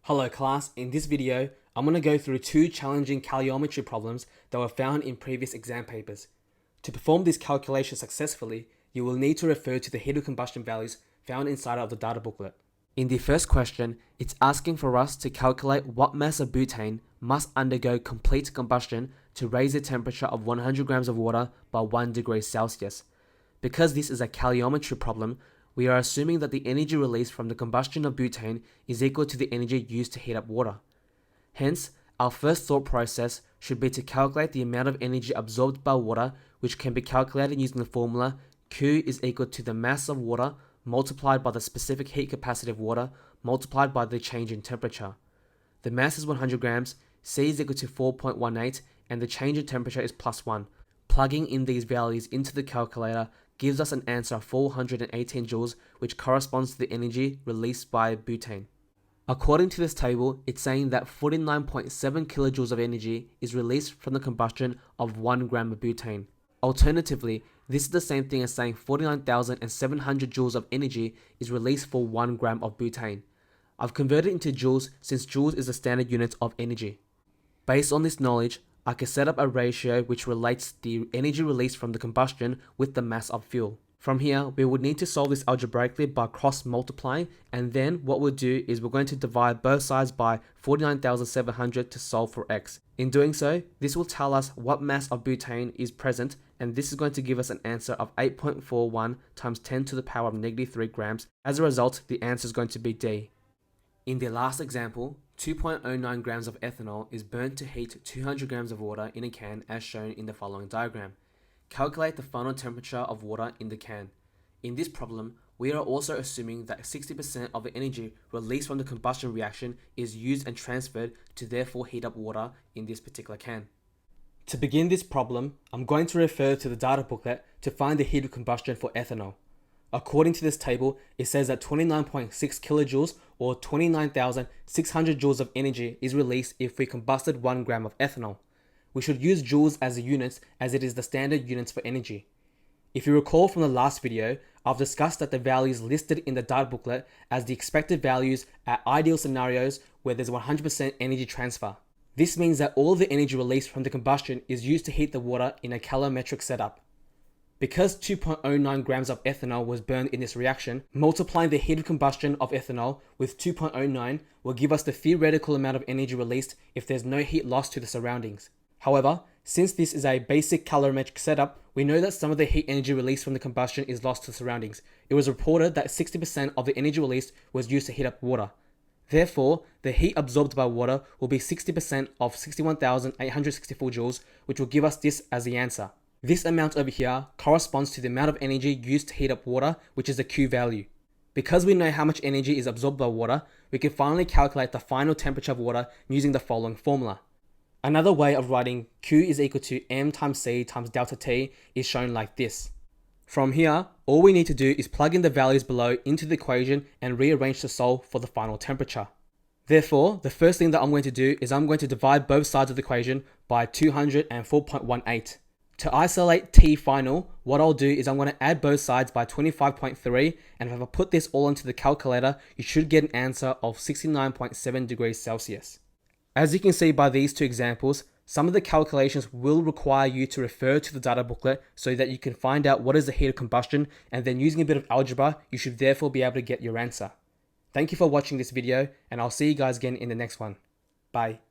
Hello class, in this video, I'm going to go through two challenging calorimetry problems that were found in previous exam papers. To perform this calculation successfully, you will need to refer to the heat of combustion values found inside of the data booklet. In the first question, it's asking for us to calculate what mass of butane must undergo complete combustion to raise the temperature of 100 grams of water by 1 degree Celsius. Because this is a calorimetry problem, we are assuming that the energy released from the combustion of butane is equal to the energy used to heat up water. Hence, our first thought process should be to calculate the amount of energy absorbed by water, which can be calculated using the formula Q is equal to the mass of water multiplied by the specific heat capacity of water multiplied by the change in temperature. The mass is 100 grams, C is equal to 4.18, and the change in temperature is +1. Plugging in these values into the calculator gives us an answer of 418 joules, which corresponds to the energy released by butane. According to this table, it's saying that 49.7 kilojoules of energy is released from the combustion of 1 gram of butane. Alternatively, this is the same thing as saying 49,700 joules of energy is released for 1 gram of butane. I've converted into joules since joules is the standard unit of energy. Based on this knowledge, I can set up a ratio which relates the energy released from the combustion with the mass of fuel. From here, we would need to solve this algebraically by cross-multiplying, and then what we'll do is we're going to divide both sides by 49,700 to solve for x. In doing so, this will tell us what mass of butane is present, and this is going to give us an answer of 8.41 times 10 to the power of -3 grams. As a result, the answer is going to be D. In the last example, 2.09 grams of ethanol is burnt to heat 200 grams of water in a can as shown in the following diagram. Calculate the final temperature of water in the can. In this problem, we are also assuming that 60% of the energy released from the combustion reaction is used and transferred to therefore heat up water in this particular can. To begin this problem, I'm going to refer to the data booklet to find the heat of combustion for ethanol. According to this table, it says that 29.6 kilojoules or 29,600 joules of energy is released if we combusted 1 gram of ethanol. We should use joules as a unit as it is the standard units for energy. If you recall from the last video, I've discussed that the values listed in the data booklet as the expected values at ideal scenarios where there's 100% energy transfer. This means that all of the energy released from the combustion is used to heat the water in a calorimetric setup. Because 2.09 grams of ethanol was burned in this reaction, multiplying the heat of combustion of ethanol with 2.09 will give us the theoretical amount of energy released if there's no heat lost to the surroundings. However, since this is a basic calorimetric setup, we know that some of the heat energy released from the combustion is lost to the surroundings. It was reported that 60% of the energy released was used to heat up water. Therefore, the heat absorbed by water will be 60% of 61,864 joules, which will give us this as the answer. This amount over here corresponds to the amount of energy used to heat up water, which is the Q value. Because we know how much energy is absorbed by water, we can finally calculate the final temperature of water using the following formula. Another way of writing Q is equal to M times C times delta T is shown like this. From here, all we need to do is plug in the values below into the equation and rearrange to solve for the final temperature. Therefore, the first thing that I'm going to do is I'm going to divide both sides of the equation by 204.18. To isolate T final, what I'll do is I'm going to add both sides by 25.3, and if I put this all into the calculator, you should get an answer of 69.7 degrees Celsius. As you can see by these two examples, some of the calculations will require you to refer to the data booklet so that you can find out what is the heat of combustion, and then using a bit of algebra, you should therefore be able to get your answer. Thank you for watching this video, and I'll see you guys again in the next one. Bye.